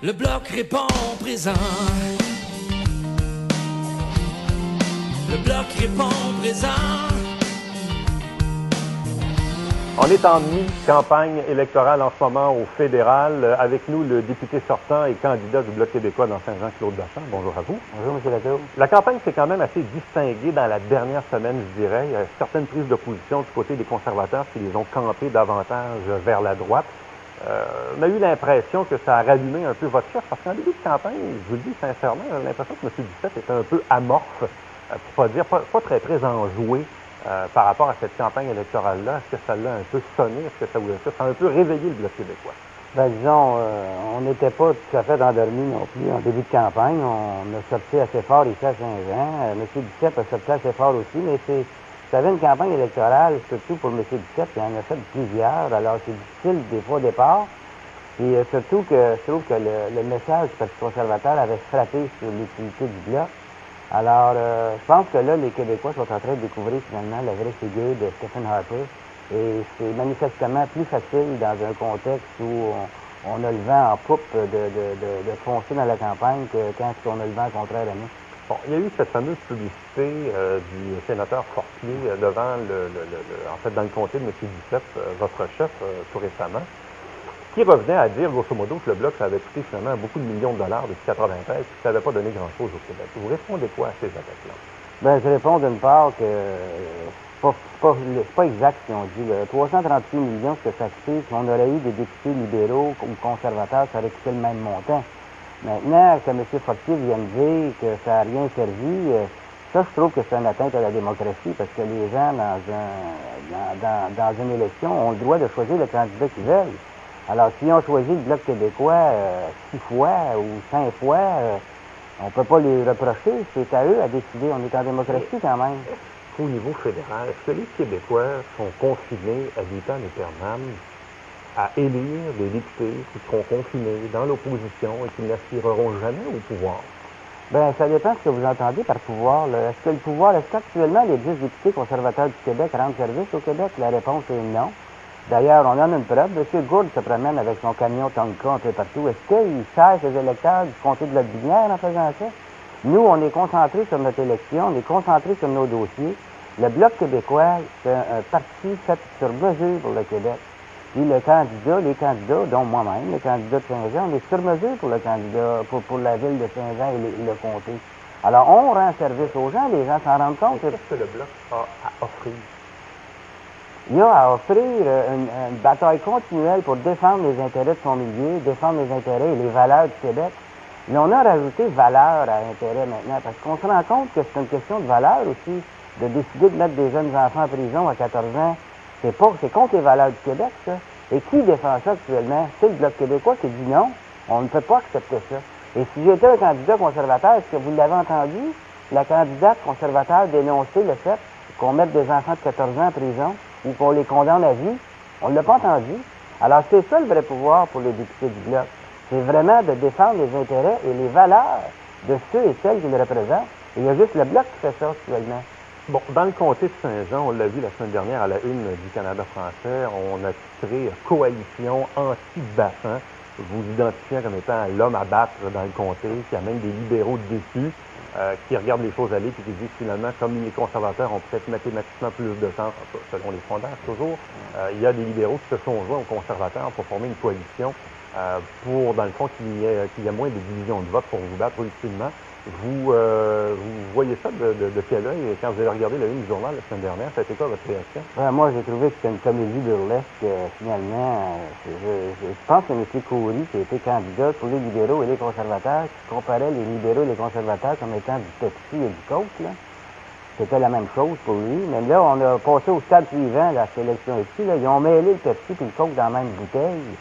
Le bloc répond présent. Le bloc répond présent. On est en mi-campagne électorale en ce moment au fédéral. Avec nous, le député sortant et candidat du Bloc québécois dans Saint-Jean, Claude Bachand. Bonjour à vous. Bonjour, M. Latour. La campagne s'est quand même assez distinguée dans la dernière semaine, je dirais. Il y a certaines prises d'opposition du côté des conservateurs qui les ont campés davantage vers la droite. On a eu l'impression que ça a rallumé un peu votre chef, parce qu'en début de campagne, je vous le dis sincèrement, j'ai l'impression que M. Duceppe était un peu amorphe, pour pas dire pas très enjoué par rapport à cette campagne électorale-là. Est-ce que ça l'a un peu sonné? Est-ce que ça a un peu réveillé le Bloc québécois? Ben, disons, on n'était pas tout à fait endormis non plus en début de campagne. On a sorti assez fort ici à Saint-Jean. M. Duceppe a sorti assez fort aussi, mais vous savez, une campagne électorale, surtout pour M. Duceppe, il en a fait plusieurs. Alors, c'est difficile des fois au départ. Et surtout que je trouve que le message du Parti conservateur avait frappé sur l'utilité du Bloc. Alors, je pense que là, les Québécois sont en train de découvrir finalement la vraie figure de Stephen Harper. Et c'est manifestement plus facile dans un contexte où on a le vent en poupe de foncer dans la campagne que quand on a le vent contraire à nous. Bon, il y a eu cette fameuse publicité du sénateur Fortier devant en fait, dans le comté de M. Duceppe, votre chef, tout récemment, qui revenait à dire, grosso modo, que le Bloc, ça avait coûté finalement beaucoup de millions de dollars depuis 1993 et que ça n'avait pas donné grand-chose au Québec. Vous répondez quoi à ces attaques-là? Bien, je réponds d'une part que c'est pas exact ce qu'ils ont dit. 338 millions, ce que ça coûte, si on aurait eu des députés libéraux ou conservateurs, ça aurait coûté le même montant. Maintenant, que M. Fortier vienne dire que ça n'a rien servi, ça, je trouve que c'est une atteinte à la démocratie, parce que les gens, dans une élection, ont le droit de choisir le candidat qu'ils veulent. Alors, s'ils ont choisi le Bloc québécois 6 fois ou 5 fois, on ne peut pas les reprocher. C'est à eux à décider. On est en démocratie quand même. Au niveau fédéral, est-ce que les Québécois sont confinés à vitam aeternam à élire des députés qui seront confinés dans l'opposition et qui n'aspireront jamais au pouvoir? Bien, ça dépend de ce que vous entendez par pouvoir. Est-ce que le pouvoir, est-ce qu'actuellement les 10 députés conservateurs du Québec rendent service au Québec? La réponse est non. D'ailleurs, on en a une preuve. M. Gourde se promène avec son camion Tonka un peu partout. Est-ce qu'il sert ses électeurs du comté de la Binière en faisant ça? Nous, on est concentrés sur notre élection, on est concentrés sur nos dossiers. Le Bloc québécois, c'est un parti fait sur mesure pour le Québec. Puis les candidats, dont moi-même, le candidat de Saint-Jean, on est sur mesure pour le candidat, pour la ville de Saint-Jean et le comté. Alors, on rend service aux gens, les gens s'en rendent compte. Qu'est-ce que le Bloc a à offrir? Il a à offrir une bataille continuelle pour défendre les intérêts de son milieu, défendre les intérêts et les valeurs du Québec. Mais on a rajouté valeur à intérêt maintenant, parce qu'on se rend compte que c'est une question de valeur aussi, de décider de mettre des jeunes enfants en prison à 14 ans. C'est contre les valeurs du Québec, ça. Et qui défend ça actuellement? C'est le Bloc québécois qui dit non, on ne peut pas accepter ça. Et si j'étais un candidat conservateur, est-ce que vous l'avez entendu? La candidate conservateur dénonçait le fait qu'on mette des enfants de 14 ans en prison ou qu'on les condamne à vie. On ne l'a pas entendu. Alors, c'est ça le vrai pouvoir pour les députés du Bloc. C'est vraiment de défendre les intérêts et les valeurs de ceux et celles qui le représentent. Et il y a juste le Bloc qui fait ça actuellement. Bon, dans le comté de Saint-Jean, on l'a vu la semaine dernière à la une du Canada français, on a titré « Coalition anti-Bachand ». Vous identifiez comme étant l'homme à battre dans le comté, qui a même des libéraux déçus, qui regardent les choses aller et qui disent finalement, comme les conservateurs ont peut-être mathématiquement plus de chance, selon les sondages toujours, il y a des libéraux qui se sont joints aux conservateurs pour former une coalition pour, dans le fond, qu'il y ait moins de divisions de vote pour vous battre ultimement. Vous voyez ça de quel œil quand vous avez regardé la une du journal la semaine dernière? Ça a été quoi votre réaction? Moi, j'ai trouvé que c'était une comédie burlesque, finalement. Je pense que M. Coury, qui était candidat pour les libéraux et les conservateurs, qui comparait les libéraux et les conservateurs comme étant du Pepsi et du Coke, là. C'était la même chose pour lui. Mais là, on a passé au stade suivant, la sélection ici. Là, ils ont mêlé le Pepsi et le Coke dans la même bouteille.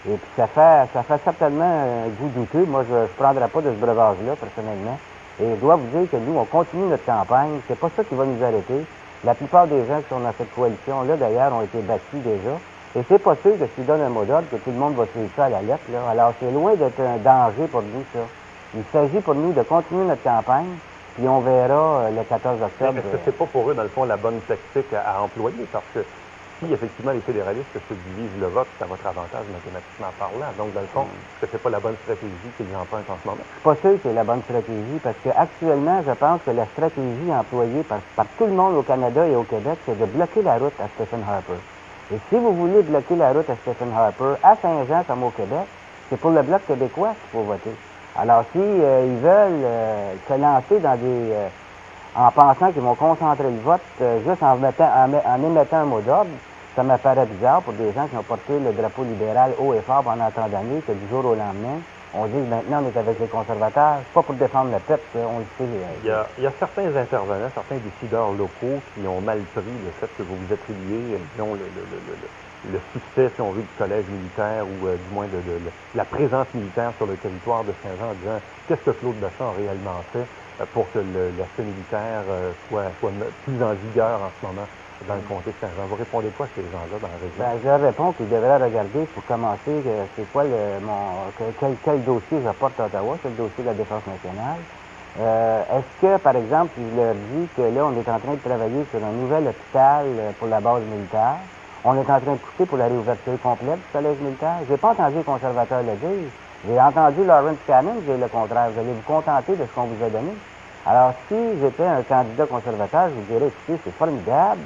Et puis ça fait certainement un goût douteux. Moi, je ne prendrai pas de ce breuvage-là, personnellement. Et je dois vous dire que nous, on continue notre campagne. C'est pas ça qui va nous arrêter. La plupart des gens qui sont dans cette coalition-là, d'ailleurs, ont été battus déjà. Et c'est pas sûr que s'ils donnent un mot d'ordre, que tout le monde va suivre ça à la lettre, là. Alors, c'est loin d'être un danger pour nous, ça. Il s'agit pour nous de continuer notre campagne, puis on verra le 14 octobre. Est-ce que c'est pas pour eux, dans le fond, la bonne tactique à employer? Parce que si effectivement les fédéralistes se divisent le vote, c'est à votre avantage mathématiquement parlant. Donc, dans le fond, est-ce que c'est pas la bonne stratégie qu'ils empruntent en ce moment? Je suis pas sûr que c'est la bonne stratégie parce qu'actuellement, je pense que la stratégie employée par tout le monde au Canada et au Québec, c'est de bloquer la route à Stephen Harper. Et si vous voulez bloquer la route à Stephen Harper, à Saint-Jean comme au Québec, c'est pour le Bloc québécois qu'il faut voter. Alors, si ils veulent se lancer dans des... en pensant qu'ils vont concentrer le vote juste en émettant un mot d'ordre, ça me paraît bizarre pour des gens qui ont porté le drapeau libéral haut et fort pendant tant d'années, que du jour au lendemain, on dit maintenant on est avec les conservateurs, c'est pas pour défendre le peuple, on le sait. Il y a certains intervenants, certains décideurs locaux qui ont mal pris le fait que vous vous attribuez, disons, le succès, si on veut, du collège militaire ou du moins de la présence militaire sur le territoire de Saint-Jean en disant qu'est-ce que Claude Bachand a réellement fait pour que l'aspect militaire soit plus en vigueur en ce moment dans le comté de Saint-Jean. Vous répondez quoi à ces gens-là dans la région? Ben, je leur réponds qu'ils devraient regarder, pour commencer, c'est quoi quel dossier je porte à Ottawa, c'est le dossier de la Défense nationale. Est-ce que, par exemple, je leur dis que là, on est en train de travailler sur un nouvel hôpital pour la base militaire, on est en train de pousser pour la réouverture complète du collège militaire. J'ai pas entendu les conservateurs le dire. J'ai entendu Lawrence Cannon dire le contraire. Vous allez vous contenter de ce qu'on vous a donné. Alors, si j'étais un candidat conservateur, je vous dirais, écoutez, c'est formidable.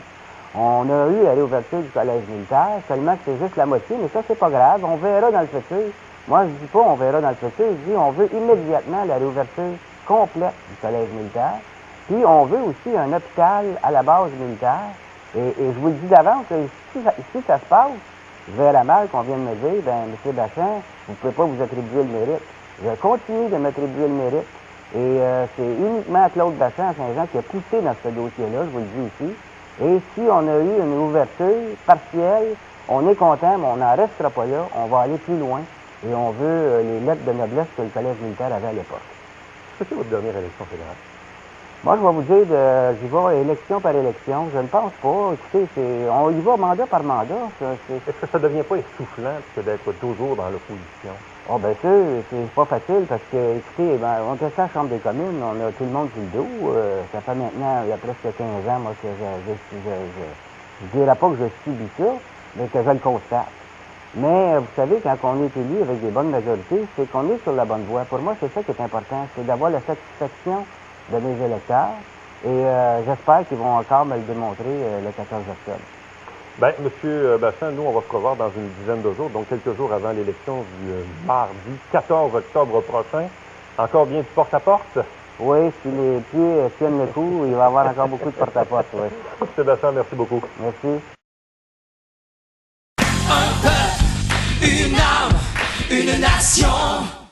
On a eu la réouverture du collège militaire, seulement que c'est juste la moitié, mais ça, c'est pas grave. On verra dans le futur. Moi, je dis pas on verra dans le futur. Je dis on veut immédiatement la réouverture complète du collège militaire. Puis, on veut aussi un hôpital à la base militaire. Et je vous le dis d'avance, si ça se passe, je verrais mal qu'on vienne me dire, ben, M. Bachand, vous ne pouvez pas vous attribuer le mérite. Je continue de m'attribuer le mérite. Et c'est uniquement Claude Bachand à Saint-Jean qui a poussé dans ce dossier-là, je vous le dis ici. Et si on a eu une ouverture partielle, on est content, mais on n'en restera pas là. On va aller plus loin. Et on veut les lettres de noblesse que le collège militaire avait à l'époque. Est-ce que c'est votre dernière élection fédérale? Moi, je vais vous dire, j'y vais élection par élection. Je ne pense pas. Écoutez, on y va mandat par mandat. Est-ce que ça ne devient pas essoufflant que d'être toujours dans l'opposition? Oh, bien sûr, c'est pas facile parce que, écoutez, ben, on était à la Chambre des communes, on a tout le monde sur le dos. Ça fait maintenant, il y a presque 15 ans, moi, que je dirais pas que je subis ça, mais que je le constate. Mais vous savez, quand on est élu avec des bonnes majorités, c'est qu'on est sur la bonne voie. Pour moi, c'est ça qui est important, c'est d'avoir la satisfaction de mes électeurs. Et j'espère qu'ils vont encore me le démontrer le 14 octobre. Bien, M. Bachand, nous, on va se revoir dans une dizaine de jours, donc quelques jours avant l'élection du mardi 14 octobre prochain. Encore bien du porte-à-porte? Oui, si les pieds tiennent le coup, il va y avoir encore beaucoup de porte-à-porte, oui. M. Bachand, merci beaucoup. Merci. Un peuple, une âme, une nation.